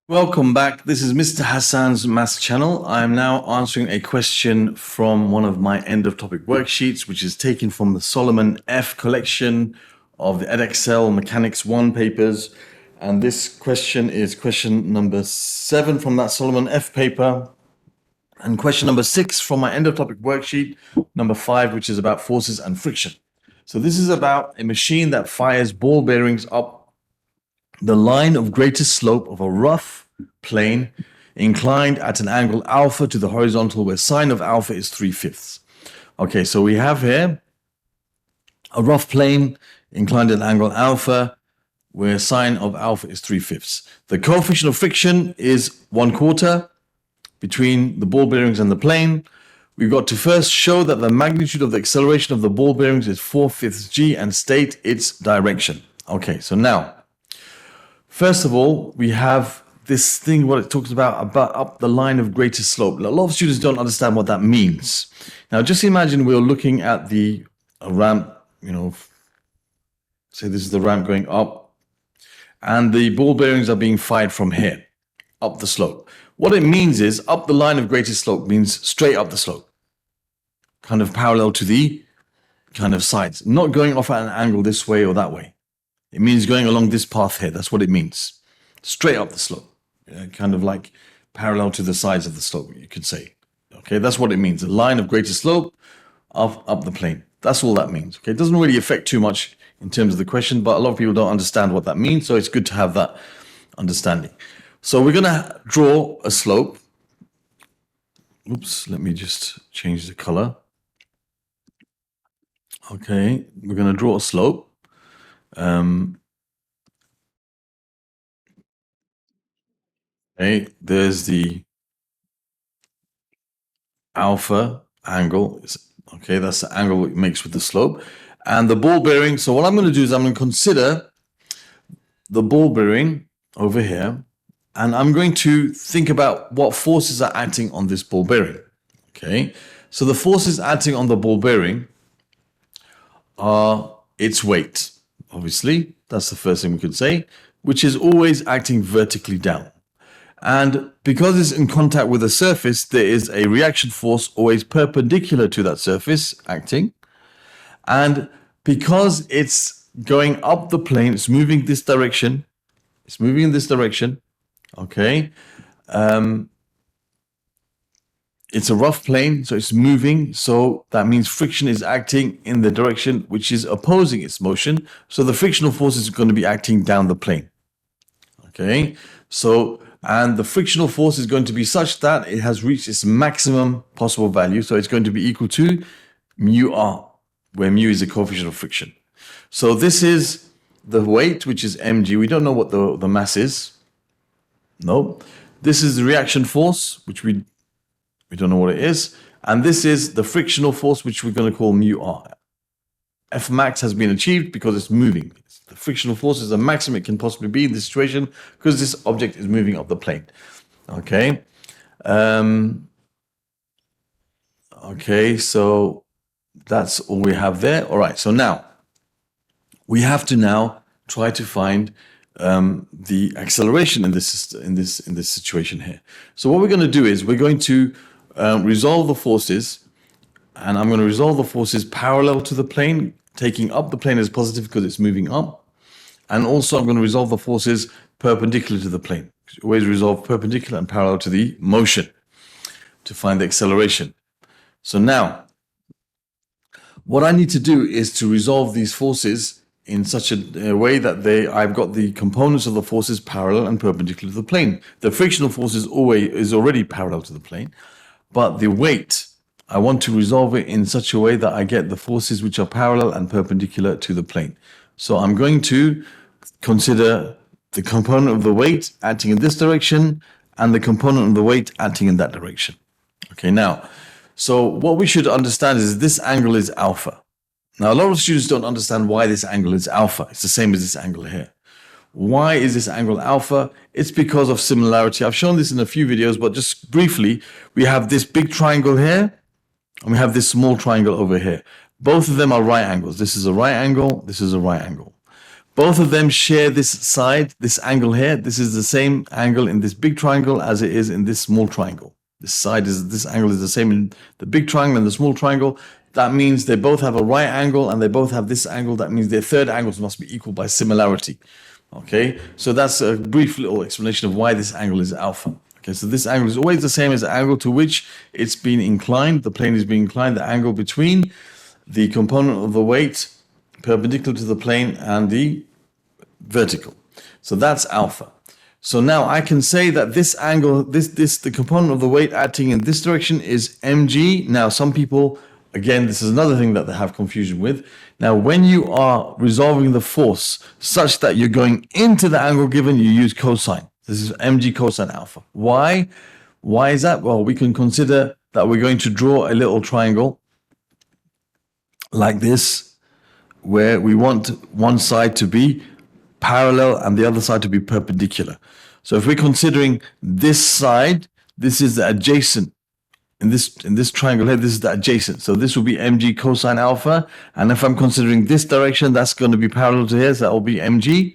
Welcome back. This is Mr. Hassan's Maths channel. I am now answering a question from one of my end of topic worksheets, which is taken from the Solomon F collection of the Edexcel Mechanics 1 papers. And this question is question number 7 from that Solomon F paper. And question number 6 from my end of topic worksheet, number 5, which is about forces and friction. So this is about a machine that fires ball bearings up the line of greatest slope of a rough plane inclined at an angle alpha to the horizontal where sine of alpha is 3/5. Okay, so we have here a rough plane inclined at an angle alpha where sine of alpha is 3/5. The coefficient of friction is 1/4 between the ball bearings and the plane. We've got to first show that the magnitude of the acceleration of the ball bearings is 4/5 g and state its direction. Okay, so now first of all, we have this thing, what it talks about up the line of greatest slope. A lot of students don't understand what that means. Now, just imagine we're looking at the ramp, say this is the ramp going up, and the ball bearings are being fired from here, up the slope. What it means is up the line of greatest slope means straight up the slope, kind of parallel to the kind of sides, not going off at an angle this way or that way. It means going along this path here. That's what it means. Straight up the slope. Kind of like parallel to the sides of the slope, you could say. Okay, that's what it means. A line of greatest slope up the plane. That's all that means. Okay, it doesn't really affect too much in terms of the question, but a lot of people don't understand what that means, so it's good to have that understanding. So we're going to draw a slope. Oops, let me just change the color. Okay, we're going to draw a slope. Okay, there's the alpha angle. Okay, that's the angle it makes with the slope. And the ball bearing, so what I'm going to do is I'm going to consider the ball bearing over here, and I'm going to think about what forces are acting on this ball bearing. Okay, so the forces acting on the ball bearing are its weight, obviously. That's the first thing we could say, which is always acting vertically down. And because it's in contact with a surface, there is a reaction force always perpendicular to that surface acting. And because it's going up the plane, it's moving this direction. It's moving in this direction. Okay. It's a rough plane, so it's moving. So that means friction is acting in the direction which is opposing its motion. So the frictional force is going to be acting down the plane. Okay. And the frictional force is going to be such that it has reached its maximum possible value. So it's going to be equal to mu r, where mu is the coefficient of friction. So this is the weight, which is mg. We don't know what the mass is. No. This is the reaction force, which we don't know what it is. And this is the frictional force, which we're going to call mu r. F max has been achieved because it's moving. The frictional force is the maximum it can possibly be in this situation because this object is moving up the plane. Okay. Okay, so that's all we have there. All right, so now we have to now try to find the acceleration in this situation here. So what we're going to do is we're going to resolve the forces, and I'm going to resolve the forces parallel to the plane, taking up the plane as positive because it's moving up. And also I'm going to resolve the forces perpendicular to the plane. Always resolve perpendicular and parallel to the motion to find the acceleration. So now, what I need to do is to resolve these forces in such a way that I've got the components of the forces parallel and perpendicular to the plane. The frictional force is already parallel to the plane, but the weight, I want to resolve it in such a way that I get the forces which are parallel and perpendicular to the plane. So I'm going to consider the component of the weight acting in this direction and the component of the weight acting in that direction. Okay, now, so what we should understand is this angle is alpha. Now, a lot of students don't understand why this angle is alpha. It's the same as this angle here. Why is this angle alpha? It's because of similarity. I've shown this in a few videos, but just briefly, we have this big triangle here, and we have this small triangle over here. Both of them are right angles. This is a right angle. This is a right angle. Both of them share this side, this angle here. This is the same angle in this big triangle as it is in this small triangle. This angle is the same in the big triangle and the small triangle. That means they both have a right angle and they both have this angle. That means their third angles must be equal by similarity. Okay, so that's a brief little explanation of why this angle is alpha. Okay, so this angle is always the same as the angle to which it's been inclined. The plane is being inclined, the angle between the component of the weight perpendicular to the plane and the vertical. So that's alpha. So now I can say that this angle, the component of the weight acting in this direction is mg. Now some people, again, this is another thing that they have confusion with. Now when you are resolving the force such that you're going into the angle given, you use cosine. This is mg cosine alpha. Why? Why is that? Well, we can consider that we're going to draw a little triangle like this, where we want one side to be parallel and the other side to be perpendicular. So if we're considering this side, this is the adjacent. In this triangle here, this is the adjacent. So this will be mg cosine alpha. And if I'm considering this direction, that's going to be parallel to here. So that will be mg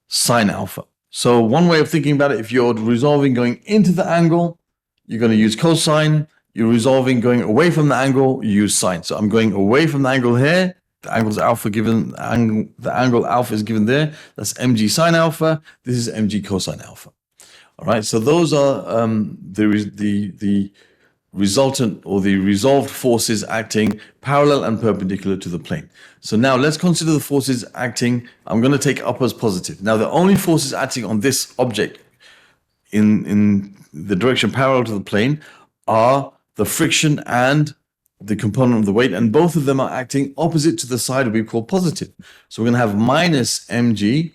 sine alpha. So one way of thinking about it, if you're resolving going into the angle, you're going to use cosine. You're resolving going away from the angle, you use sine. So I'm going away from the angle here. The angle's alpha given, the angle alpha is given there. That's mg sine alpha. This is mg cosine alpha. All right, so those are the resultant or the resolved forces acting parallel and perpendicular to the plane. So now let's consider the forces acting. I'm going to take up as positive. Now the only forces acting on this object in the direction parallel to the plane are the friction and the component of the weight, and both of them are acting opposite to the side we call positive. So we're going to have minus mg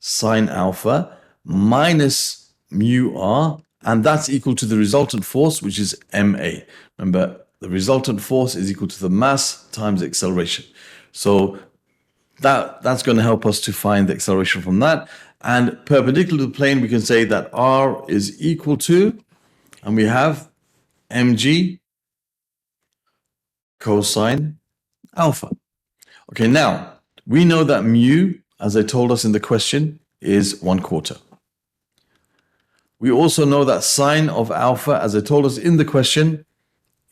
sine alpha minus mu r, and that's equal to the resultant force, which is ma. Remember, the resultant force is equal to the mass times acceleration. So that's going to help us to find the acceleration from that. And perpendicular to the plane, we can say that r is equal to, and we have mg cosine alpha. Okay, now we know that mu, as I told us in the question, is 1/4. We also know that sine of alpha, as I told us in the question,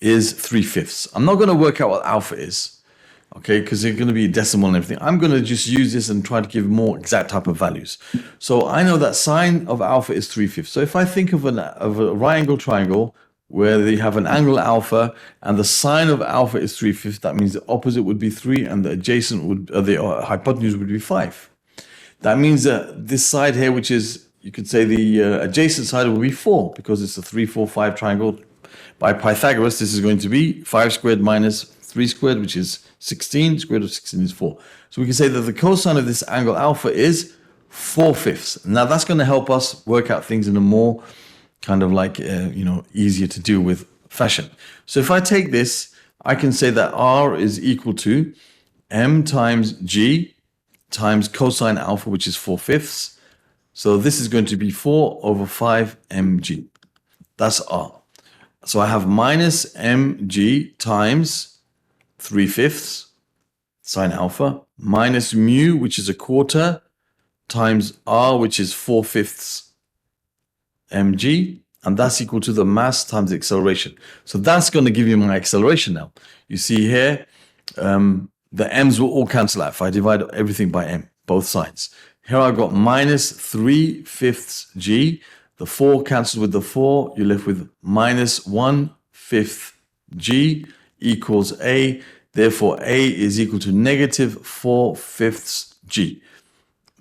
is 3/5. I'm not going to work out what alpha is, okay, because it's going to be decimal and everything. I'm going to just use this and try to give more exact type of values. So I know that sine of alpha is 3/5. So if I think of a right angle triangle where they have an angle alpha and the sine of alpha is 3/5, that means the opposite would be 3 and the adjacent would, the hypotenuse would be 5. That means that this side here, which is, you could say the adjacent side, will be 4 because it's a 3, 4, 5 triangle. By Pythagoras, this is going to be 5 squared minus 3 squared, which is 16. Square root of 16 is 4. So we can say that the cosine of this angle alpha is 4/5. Now that's going to help us work out things in a more kind of like, easier to deal with fashion. So if I take this, I can say that r is equal to m times g times cosine alpha, which is 4/5. So this is going to be 4/5 mg. That's r. So I have minus mg times 3/5 sine alpha minus mu, which is 1/4, times r, which is 4/5 mg, and that's equal to the mass times the acceleration. So that's going to give you my acceleration now. You see here, the m's will all cancel out if I divide everything by m, both sides. Here I've got minus 3/5 g. The 4 cancels with the 4. You're left with minus 1/5 g equals a. Therefore, a is equal to negative 4/5 g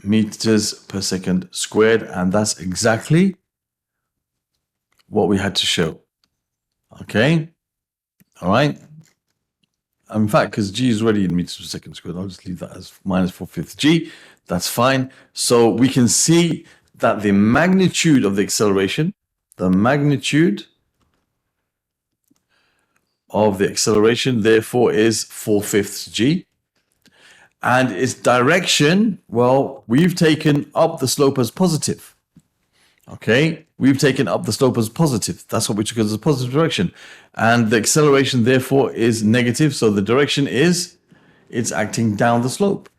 meters per second squared, and that's exactly what we had to show. Okay, all right. In fact, because g is already in meters per second squared, I'll just leave that as minus 4/5 g. That's fine. So we can see that the magnitude of the acceleration, therefore is 4/5 g. And its direction, well, we've taken up the slope as positive. Okay, we've taken up the slope as positive. That's what we took as a positive direction. And the acceleration, therefore, is negative. So the direction is, it's acting down the slope.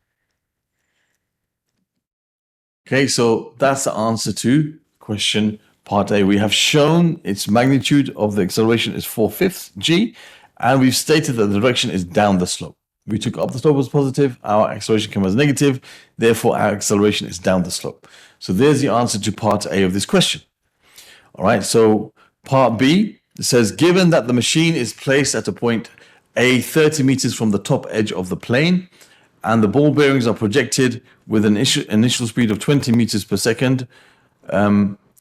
Okay, so that's the answer to question part A. We have shown its magnitude of the acceleration is 4/5 g, and we've stated that the direction is down the slope. We took up the slope was positive, our acceleration came as negative, therefore our acceleration is down the slope. So there's the answer to part A of this question. All right, so part B says, given that the machine is placed at a point A 30 meters from the top edge of the plane, and the ball bearings are projected with an initial speed of 20 meters per second,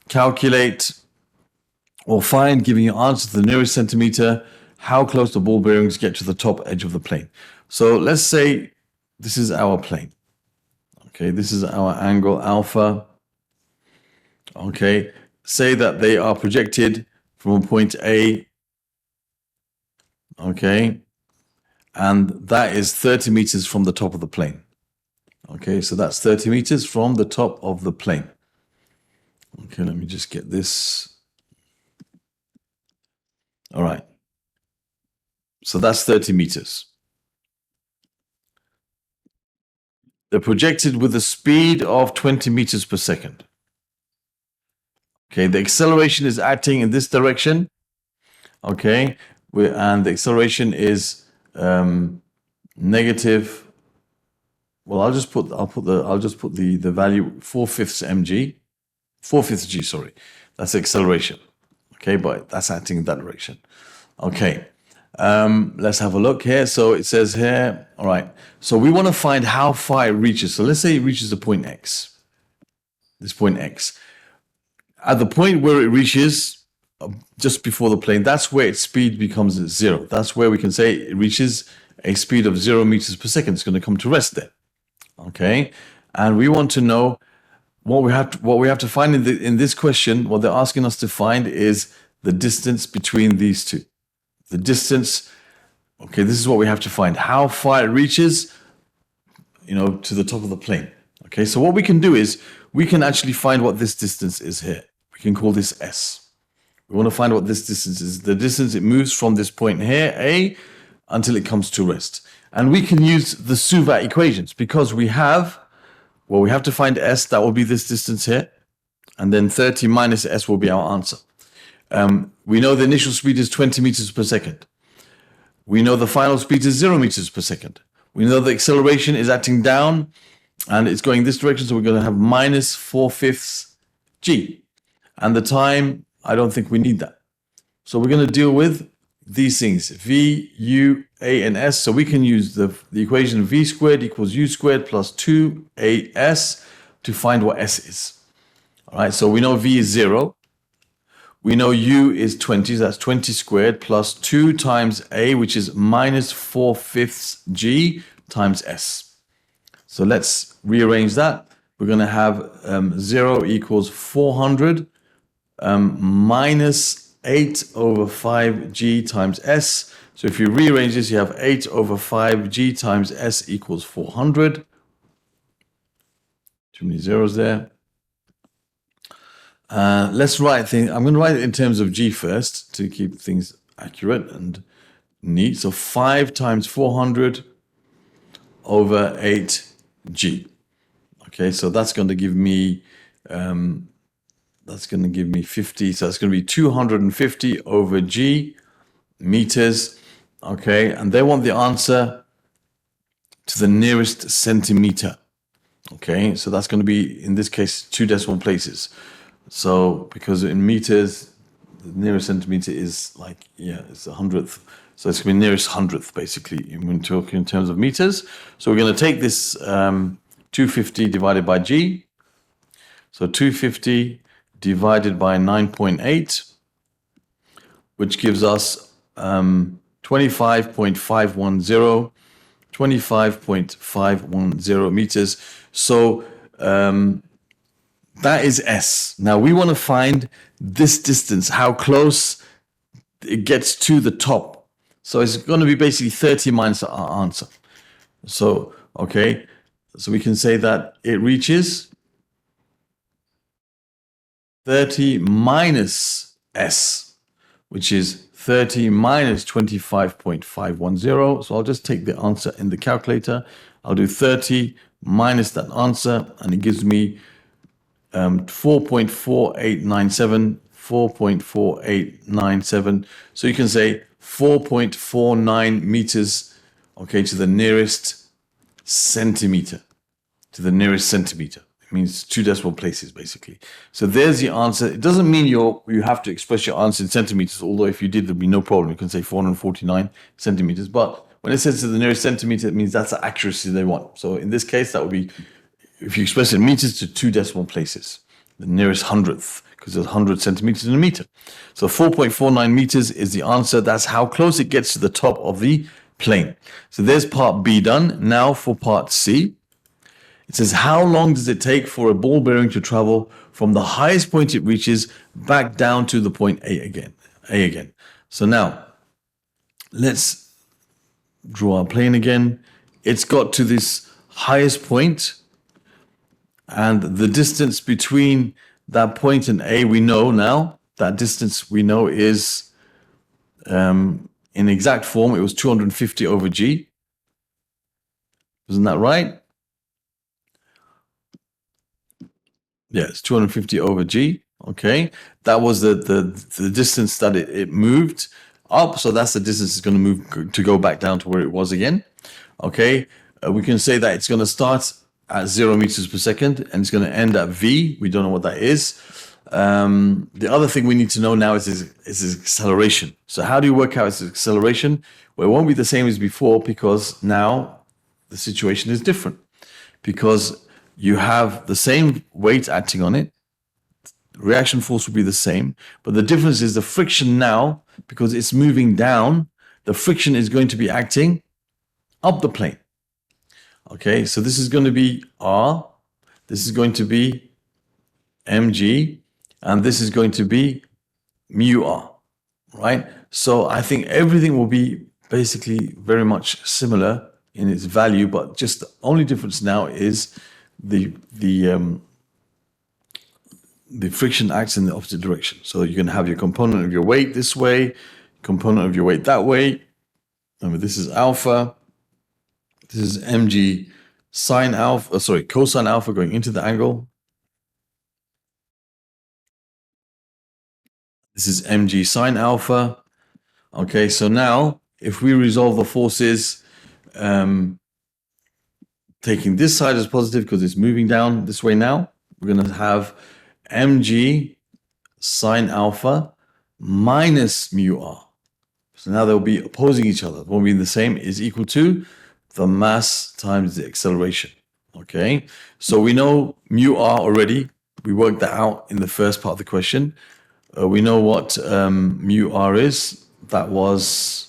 calculate or find, giving your answer to the nearest centimeter, how close the ball bearings get to the top edge of the plane. So let's say this is our plane. Okay, this is our angle alpha. Okay, say that they are projected from a point A. Okay, and that is 30 meters from the top of the plane. Okay, so that's 30 meters from the top of the plane. Okay, let me just get this. All right. So that's 30 meters. They're projected with a speed of 20 meters per second. Okay, the acceleration is acting in this direction. Okay, and the acceleration is negative. Well, I'll just put the value 4/5 mg, 4/5 g. Sorry, that's acceleration. Okay, but that's acting in that direction. Okay, let's have a look here. So it says here, all right. So we want to find how far it reaches. So let's say it reaches the point X. This point X. At the point where it reaches, just before the plane, that's where its speed becomes 0. That's where we can say it reaches a speed of 0 meters per second. It's going to come to rest there. Okay, and we want to know what we have to find in this question. What they're asking us to find is the distance between these two. The distance. Okay, this is what we have to find. How far it reaches, to the top of the plane. Okay, so what we can do is we can actually find what this distance is here. We can call this S. We want to find what this distance is. The distance it moves from this point here, A, until it comes to rest. And we can use the Suvat equations because we have to find S. That will be this distance here. And then 30 minus S will be our answer. We know the initial speed is 20 meters per second. We know the final speed is 0 meters per second. We know the acceleration is acting down and it's going this direction. So we're going to have minus 4/5 g. And the time, I don't think we need that. So we're going to deal with these things, V, U, A, and S. So we can use the equation V squared equals U squared plus 2AS to find what S is. All right, so we know V is 0. We know U is 20, so that's 20 squared plus 2 times A, which is minus 4/5 g times S. So let's rearrange that. We're going to have 0 equals 400 minus 8/5g times S. So if you rearrange this, you have 8/5g times S equals 400. Too many zeros there. Let's write things. I'm going to write it in terms of g first to keep things accurate and neat. So 5 times 400 over 8g. Okay, so that's going to give me 50. So that's going to be 250 over g meters. Okay, and they want the answer to the nearest centimeter. Okay, so that's going to be, in this case, 2 decimal places. So because in meters, the nearest centimeter is it's a hundredth. So it's going to be nearest hundredth, basically, when we're talking in terms of meters. So we're going to take this 250 divided by g. So 250 divided by 9.8, which gives us 25.510 meters. So that is S. Now we want to find this distance, how close it gets to the top. So it's going to be basically 30 minus our answer. So, okay, so we can say that it reaches 30 minus S, which is 30 minus 25.510. So I'll just take the answer in the calculator. I'll do 30 minus that answer, and it gives me 4.4897, 4.4897. So you can say 4.49 meters, okay, to the nearest centimeter. To the nearest centimeter. It means 2 decimal places, basically. So there's the answer. It doesn't mean you have to express your answer in centimeters, although if you did, there'd be no problem. You can say 449 centimeters. But when it says to the nearest centimeter, it means that's the accuracy they want. So in this case, that would be, if you express it in meters, to 2 decimal places, the nearest hundredth, because there's 100 centimeters in a meter. So 4.49 meters is the answer. That's how close it gets to the top of the plane. So there's part B done. Now for part C. It says, how long does it take for a ball bearing to travel from the highest point it reaches back down to the point A again? So now, let's draw our plane again. It's got to this highest point, and the distance between that point and A, we know now, that distance we know is, in exact form, it was 250 over G. Isn't that right? Yeah, it's 250 over G. Okay, that was the distance that it moved up. So that's the distance it's going to move to go back down to where it was again. Okay, we can say that it's going to start at 0 meters per second and it's going to end at V. We don't know what that is. The other thing we need to know now is its acceleration. So how do you work out its acceleration? Well, it won't be the same as before because now the situation is different. Because you have the same weight acting on it, reaction force will be the same, but the difference is the friction now, because it's moving down, the friction is going to be acting up the plane. Okay, so this is going to be R, this is going to be mg, and this is going to be mu r, right? So I think everything will be basically very much similar in its value, but just the only difference now is the friction acts in the opposite direction. So you can have your component of your weight this way, component of your weight that way. Remember, this is alpha. This is mg sine alpha, cosine alpha going into the angle. This is mg sine alpha. Okay, so now if we resolve the forces, taking this side as positive because it's moving down this way now, we're going to have mg sine alpha minus mu r. So now they'll be opposing each other. It won't be the same, is equal to the mass times the acceleration. Okay, so we know mu r already. We worked that out in the first part of the question. We know what mu r is. That was...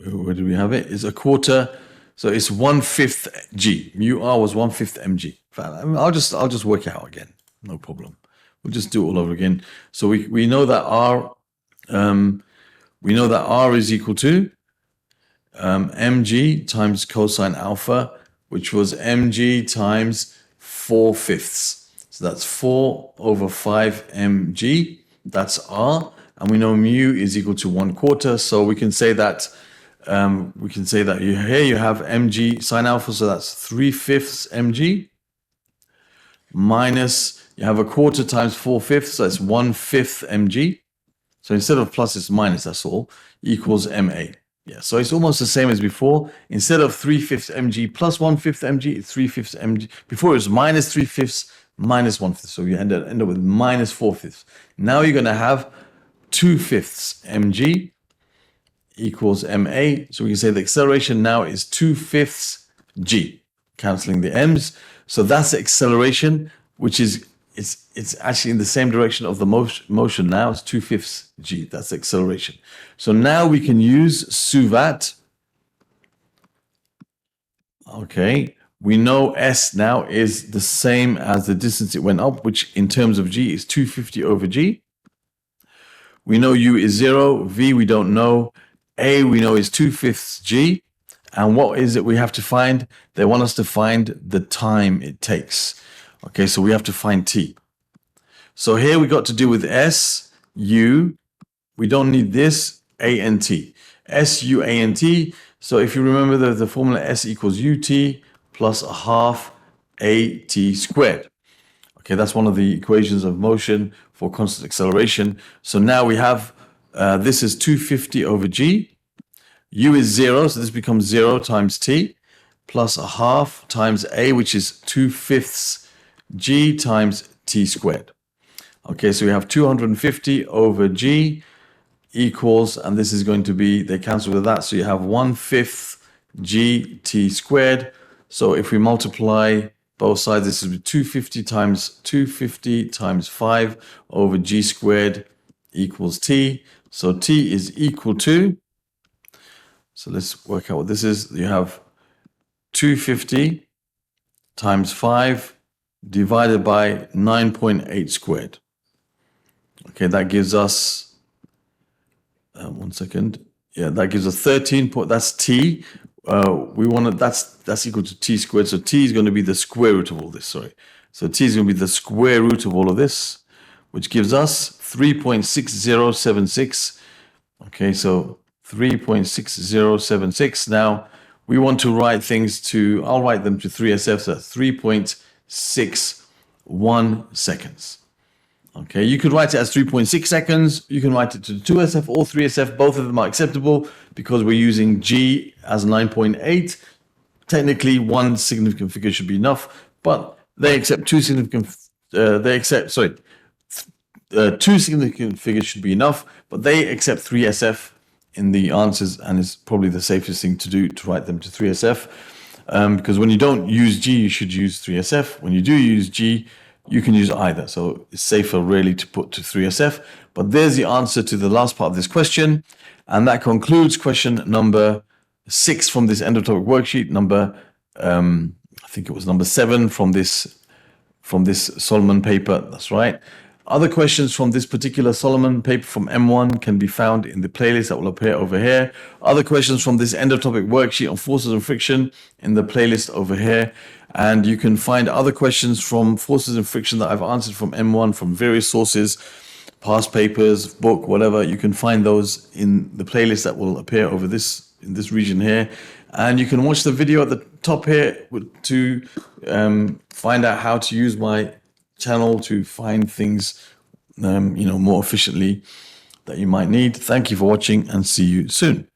where do we have it? It's a quarter, so it's 1/5 g. Mu r was 1/5 mg. I'll just work it out again. No problem. We'll just do it all over again. So we know that r is equal to mg times cosine alpha, which was mg times 4/5. So that's 4 over 5 mg. That's r, and we know mu is equal to 1/4. So we can say that. Here you have mg sine alpha, so that's 3/5 mg, minus, you have a quarter times 4/5, so that's 1/5 mg. So instead of plus, it's minus, that's all, equals ma. Yeah, so it's almost the same as before. Instead of 3/5 mg plus 1/5 mg, it's 3/5 mg. Before it was minus 3/5 minus 1/5, so you end up with minus 4/5. Now you're going to have 2/5 mg equals ma. So we can say the acceleration now is 2/5 g, cancelling the m's. So that's the acceleration, which is, it's actually in the same direction of the motion now. It's 2/5 g. That's the acceleration. So now we can use suvat. Okay, we know s now is the same as the distance it went up, which in terms of g is 250 over g. We know u is 0, v we don't know, a we know is 2/5 g, and what is it we have to find? They want us to find the time it takes. Okay, so we have to find t. So here we got to do with s, u, we don't need this, a and t. S, u, a and t. So if you remember the formula, s equals ut plus a half at squared. Okay, that's one of the equations of motion for constant acceleration. So now we have, this is 250 over g. U is 0, so this becomes 0 times t, plus a half times a, which is 2/5 g times t squared. Okay, so we have 250 over g equals, and this is going to be, they cancel with that, so you have 1/5 gt squared. So if we multiply both sides, this is 250 times 5 over g squared equals t. So t is equal to, so let's work out what this is. You have 250 times 5 divided by 9.8 squared. Okay, that gives us, 1 second. Yeah, that gives us 13. That's t. We want to, that's equal to t squared. So t is going to be the square root of all this. Sorry. So t is going to be the square root of all of this, which gives us 3.6076. Okay, so 3.6076. Now we want to write things to, I'll write them to 3SF, so 3.61 seconds. Okay, you could write it as 3.6 seconds. You can write it to 2SF or 3SF. Both of them are acceptable because we're using G as 9.8. Technically, one significant figure should be enough, but they accept two significant, two significant figures should be enough, but they accept 3SF in the answers, and it's probably the safest thing to do to write them to 3SF. Because when you don't use G, you should use 3SF. When you do use G, you can use either. So it's safer really to put to 3SF. But there's the answer to the last part of this question. And that concludes question number 6 from this end of topic worksheet. I think it was number 7 from this Solomon paper. That's right. Other questions from this particular Solomon paper from M1 can be found in the playlist that will appear over here. Other questions from this end of topic worksheet on forces and friction in the playlist over here. And you can find other questions from forces and friction that I've answered from M1 from various sources, past papers, book, whatever. You can find those in the playlist that will appear over this, in this region here. And you can watch the video at the top here to find out how to use my channel to find things, more efficiently that you might need. Thank you for watching and see you soon.